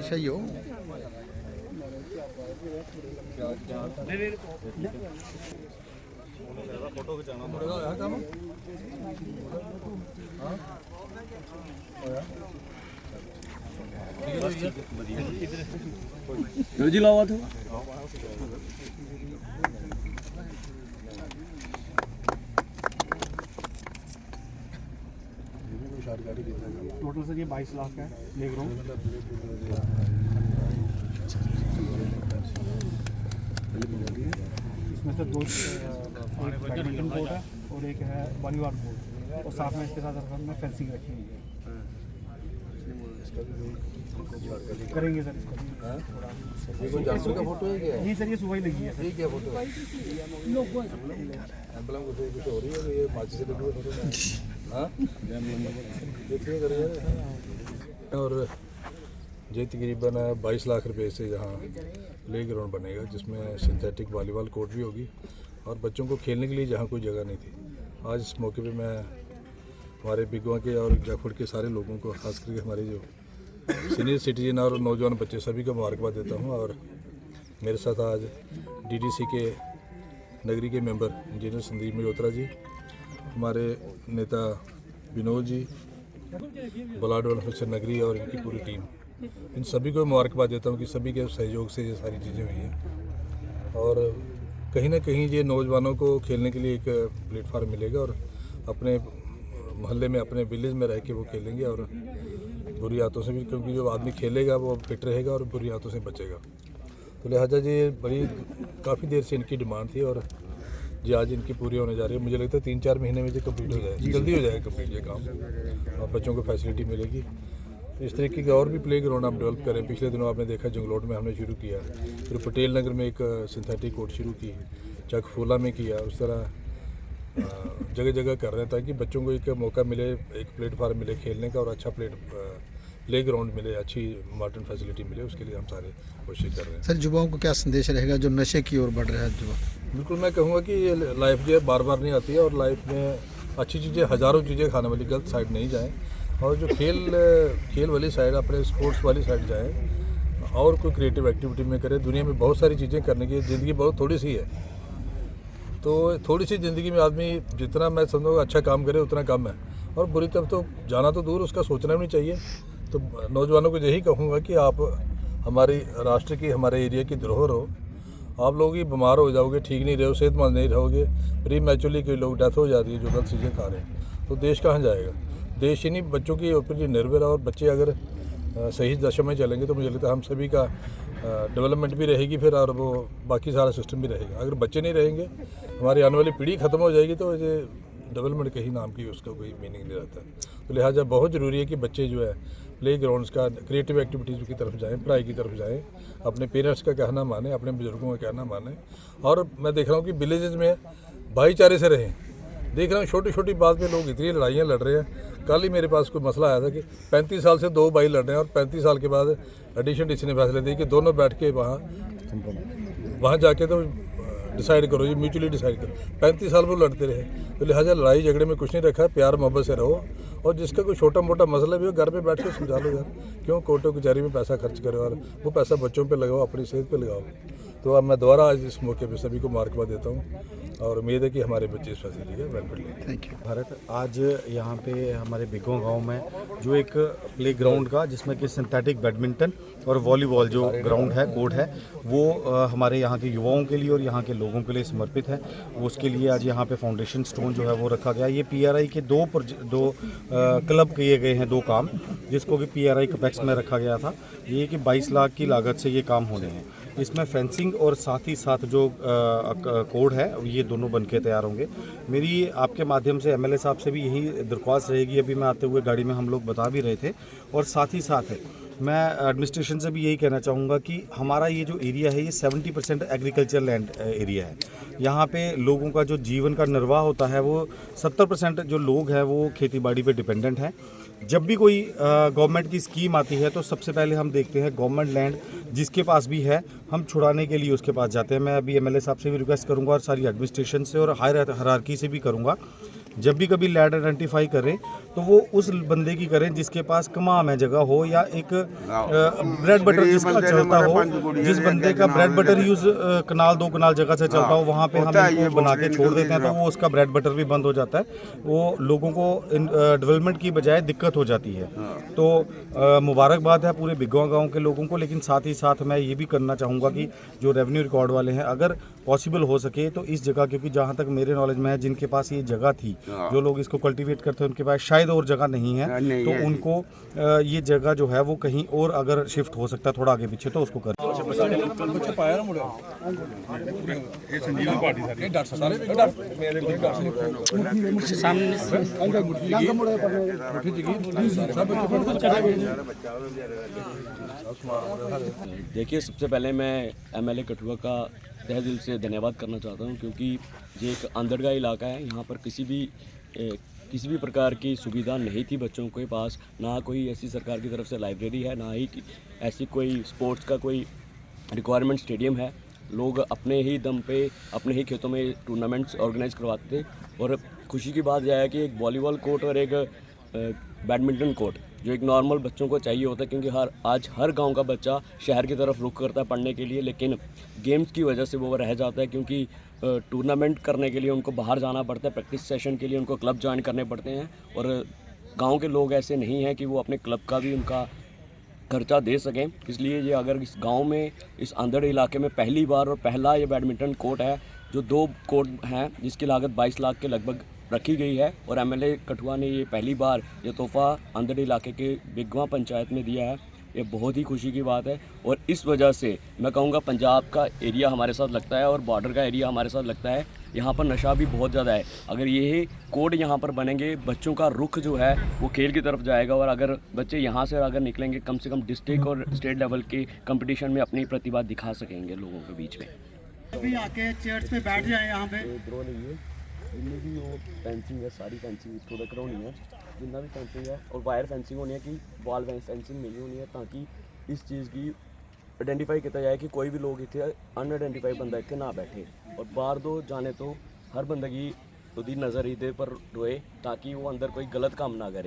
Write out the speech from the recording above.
सही हो। फोटो खिंचाना जी लावा था। टोटल सर ये 22 लाख का है प्लेग्राउंड। इसमें से 2 बैडमिंटन कोर्ट है और एक है वॉलीबॉल कोर्ट और साथ में इसके साथ हमने फेंसिंग रखी हुई है। करेंगे सर इसको। जानवर का फोटो है क्या? नहीं सर ये सुबह ही लगी है। ठीक है फोटो एम्बलम कुछ हो रही है ये माची से लगी फोटो में। हाँ देखिए करिए। और ये तकरीबन 22 लाख रुपए से यहाँ प्ले ग्राउंड बनेगा जिसमें सिंथेटिक वॉलीबॉल कोर्ट भी होगी और बच्चों को खेलने के लिए जहाँ कोई जगह नहीं थी। आज इस मौके पे मैं हमारे बिगवा के और जाखुड़ के सारे लोगों को खास करके हमारे जो सीनियर सिटीजन और नौजवान बच्चे सभी को मुबारकबाद देता हूँ। और मेरे साथ आज डीडीसी के नगरी के मेंबर इंजीनियर संदीप मल्होत्रा जी, हमारे नेता विनोद जी, ब्लाड ऑफिसर नगरी और इनकी पूरी टीम, इन सभी को मुबारकबाद देता हूँ कि सभी के सहयोग से ये सारी चीज़ें हुई हैं। और कहीं ना कहीं ये नौजवानों को खेलने के लिए एक प्लेटफार्म मिलेगा और अपने मोहल्ले में अपने विलेज में रह के वो खेलेंगे और बुरी आदतों से भी, क्योंकि जो आदमी खेलेगा वो फिट रहेगा और बुरी आदतों से बचेगा। तो लिहाजा जी बड़ी काफ़ी देर से इनकी डिमांड थी और जी आज इनकी पूरी होने जा रही है। मुझे लगता है 3-4 महीने में जो कंप्लीट हो जाएगी, जल्दी हो जाएगा कंप्लीट ये काम और बच्चों को फैसिलिटी मिलेगी। इस तरीके के और भी प्ले ग्राउंड आप डेवलप करें। पिछले दिनों आपने देखा जंगलोट में हमने शुरू किया, फिर पटेल नगर में एक सिंथेटिक कोर्ट शुरू की, चकफूला में किया, उस तरह जगह जगह कर रहे हैं ताकि बच्चों को एक मौका मिले, एक प्लेटफार्म मिले खेलने का और अच्छा प्ले ग्राउंड मिले, अच्छी मॉडर्न फैसिलिटी मिले। उसके लिए हम सारे कोशिश कर रहे हैं। सर युवाओं को क्या संदेश रहेगा जो नशे की ओर बढ़ रहा है युवा? बिल्कुल, मैं कहूँगा कि ये लाइफ जो है बार बार नहीं आती है और लाइफ में अच्छी चीज़ें, हज़ारों चीज़ें खाने वाली गलत साइड नहीं जाएँ और जो खेल वाली साइड, अपने स्पोर्ट्स वाली साइड जाएँ और कोई क्रिएटिव एक्टिविटी में करें। दुनिया में बहुत सारी चीज़ें करने की, ज़िंदगी बहुत थोड़ी सी है, तो थोड़ी सी ज़िंदगी में आदमी जितना मैं समझूँगा अच्छा काम करे उतना कम है और बुरी तरफ तो जाना तो दूर, उसका सोचना भी नहीं चाहिए। तो नौजवानों को यही कहूँगा कि आप हमारी राष्ट्र की, हमारे एरिया की धरोहर हो। आप लोग ही बीमार हो जाओगे, ठीक नहीं रहो, सेहतमंद नहीं रहोगे, प्री मैच्योरली कई लोग डेथ हो जाती है जो गलत चीज़ें खा रहे हैं, तो देश कहाँ जाएगा? देश ही नहीं बच्चों के ऊपर ही निर्भर है और बच्चे अगर सही दशा में चलेंगे तो मुझे लगता है हम सभी का डेवलपमेंट भी रहेगी फिर और वो बाकी सारा सिस्टम भी रहेगा। अगर बच्चे नहीं रहेंगे, हमारी आने वाली पीढ़ी खत्म हो जाएगी तो ये डेवलपमेंट कहीं नाम की उसका कोई मीनिंग नहीं रहता है। तो लिहाजा बहुत ज़रूरी है कि बच्चे जो है प्ले ग्राउंड्स का, क्रिएटिव एक्टिविटीज़ की तरफ जाएँ, पढ़ाई की तरफ जाएँ, अपने पेरेंट्स का कहना माने, अपने बुजुर्गों का कहना माने। और मैं देख रहा हूँ कि विलेजेस में भाईचारे से रहें। देख रहा हूँ छोटी छोटी बात पे लोग इतनी लड़ाइयाँ लड़ रहे हैं। कल ही मेरे पास कोई मसला आया था कि 35 साल से 2 भाई लड़ रहे हैं और 35 साल के बाद एडिशन डीसी ने फैसले दिए कि दोनों बैठ के वहाँ जाके तो डिसाइड करो, ये म्यूचुअली डिसाइड करो। 35 साल वो लड़ते रहे, तो लिहाजा लड़ाई झगड़े में कुछ नहीं रखा, प्यार मोहब्बत से रहो और जिसका कोई छोटा मोटा मसला भी हो घर पे बैठ के समझा लो यार, क्यों कोर्टों कचहरी में पैसा खर्च करो और वो पैसा बच्चों पे लगाओ, अपनी सेहत पे लगाओ। तो अब मैं दोबारा आज इस मौके पे सभी को मुबारकबाद देता हूँ और उम्मीद है कि हमारे बच्चे इस फैसिलिटी का बेनिफिट लेंगे। Thank you. भारत आज यहाँ पे हमारे बिगों गांव में जो एक प्ले ग्राउंड का, जिसमें कि सिंथेटिक बैडमिंटन और वॉलीबॉल जो ग्राउंड है, कोर्ट है, वो हमारे यहाँ के युवाओं के लिए और यहाँ के लोगों के लिए समर्पित है। उसके लिए आज यहाँ पे फाउंडेशन स्टोन जो है वो रखा गया। ये PRI के दो क्लब किए गए हैं, 2 काम, जिसको कि PRI कपेक्स में रखा गया था। ये कि 22 लाख की लागत से ये काम होने हैं। इसमें फेंसिंग और साथ ही साथ जो कोड है ये दोनों बनके तैयार होंगे। मेरी आपके माध्यम से MLA साहब से भी यही दरख्वास्त रहेगी, अभी मैं आते हुए गाड़ी में हम लोग बता भी रहे थे। और साथ ही साथ मैं एडमिनिस्ट्रेशन से भी यही कहना चाहूँगा कि हमारा ये जो एरिया है ये 70% एग्रीकल्चर लैंड एरिया है। यहाँ पे लोगों का जो जीवन का निर्वाह होता है वो 70% जो लोग हैं वो खेतीबाड़ी पे डिपेंडेंट हैं। जब भी कोई गवर्नमेंट की स्कीम आती है तो सबसे पहले हम देखते हैं गवर्नमेंट लैंड जिसके पास भी है हम छुड़ाने के लिए उसके पास जाते हैं। मैं अभी MLA साहब से भी रिक्वेस्ट करूंगा और सारी एडमिनिस्ट्रेशन से और हायर हायरार्की से भी करूंगा, जब भी कभी लैंड आइडेंटिफाई करें तो वो उस बंदे की करें जिसके पास कमाम है जगह हो, या एक ब्रेड बटर जिसका चलता हो, जिस बंदे का ब्रेड बटर यूज़ कनाल 2 कनाल जगह से चलता हो, वहाँ पे हम इनको बना के छोड़ देते हैं, तो वो उसका ब्रेड बटर भी बंद हो जाता है। वो लोगों को डेवलपमेंट की बजाय दिक्कत हो जाती है। तो मुबारकबाद है पूरे बिगवा गाँव के लोगों को, लेकिन साथ ही साथ मैं ये भी करना चाहूँगा कि जो रेवेन्यू रिकॉर्ड वाले हैं, अगर पॉसिबल हो सके तो इस जगह, क्योंकि जहाँ तक मेरे नॉलेज में है, जिनके पास ये जगह थी, जो लोग इसको कल्टीवेट करते हैं, उनके पास शायद और जगह नहीं है, तो उनको ये जगह जो है वो कहीं और अगर शिफ्ट हो सकता है थोड़ा आगे पीछे, तो उसको कर। देखिए, सबसे पहले मैं एमएलए कठुआ का तहे दिल से धन्यवाद करना चाहता हूं, क्योंकि ये एक अंदरगाह इलाका है। यहाँ पर किसी भी प्रकार की सुविधा नहीं थी बच्चों के पास, ना कोई ऐसी सरकार की तरफ से लाइब्रेरी है, ना ही ऐसी कोई स्पोर्ट्स का कोई रिक्वायरमेंट स्टेडियम है। लोग अपने ही दम पे अपने ही खेतों में टूर्नामेंट्स ऑर्गेनाइज करवाते थे। और खुशी की बात यह है कि एक वॉलीबॉल कोर्ट और एक बैडमिंटन कोर्ट जो एक नॉर्मल बच्चों को चाहिए होता है, क्योंकि आज हर गांव का बच्चा शहर की तरफ रुख करता है पढ़ने के लिए, लेकिन गेम्स की वजह से वो रह जाता है, क्योंकि टूर्नामेंट करने के लिए उनको बाहर जाना पड़ता है, प्रैक्टिस सेशन के लिए उनको क्लब ज्वाइन करने पड़ते हैं। और गांव के लोग ऐसे नहीं हैं कि वो अपने क्लब का भी उनका खर्चा दे सकें। इसलिए ये अगर इस गांव में, इस अंदर इलाके में पहली बार और पहला ये बैडमिंटन कोर्ट है, जो 2 कोर्ट हैं जिसकी लागत 22 लाख के लगभग रखी गई है, और एमएलए कठुआ ने ये पहली बार ये तोहफ़ा अंदर इलाके के बिगवा पंचायत में दिया है। ये बहुत ही खुशी की बात है। और इस वजह से मैं कहूँगा पंजाब का एरिया हमारे साथ लगता है और बॉर्डर का एरिया हमारे साथ लगता है। यहाँ पर नशा भी बहुत ज़्यादा है। अगर ये कोड यहाँ पर बनेंगे, बच्चों का रुख जो है वो खेल की तरफ जाएगा, और अगर बच्चे यहाँ से अगर निकलेंगे, कम से कम डिस्ट्रिक्ट और स्टेट लेवल के कंपटीशन में अपनी प्रतिभा दिखा सकेंगे लोगों के बीच में। अभी आके चेयर्स पे बैठ जाए यहाँ पे। जितनी भी वो फेंसिंग है, सारी फेंसिंग इसको तक होनी है, जितना भी फेंसिंग है, और वायर फेंसिंग होनी है कि वॉल फेंसिंग नहीं होनी है, ताकि इस चीज़ की आइडेंटिफाई किया जाए कि कोई भी लोग इतने अनआइडेंटिफाई बंदा इतने ना बैठे, और बाहर दो जाने तो हर बंदे की नज़र इधर पर रोए, ताकि वो अंदर कोई गलत काम ना करे।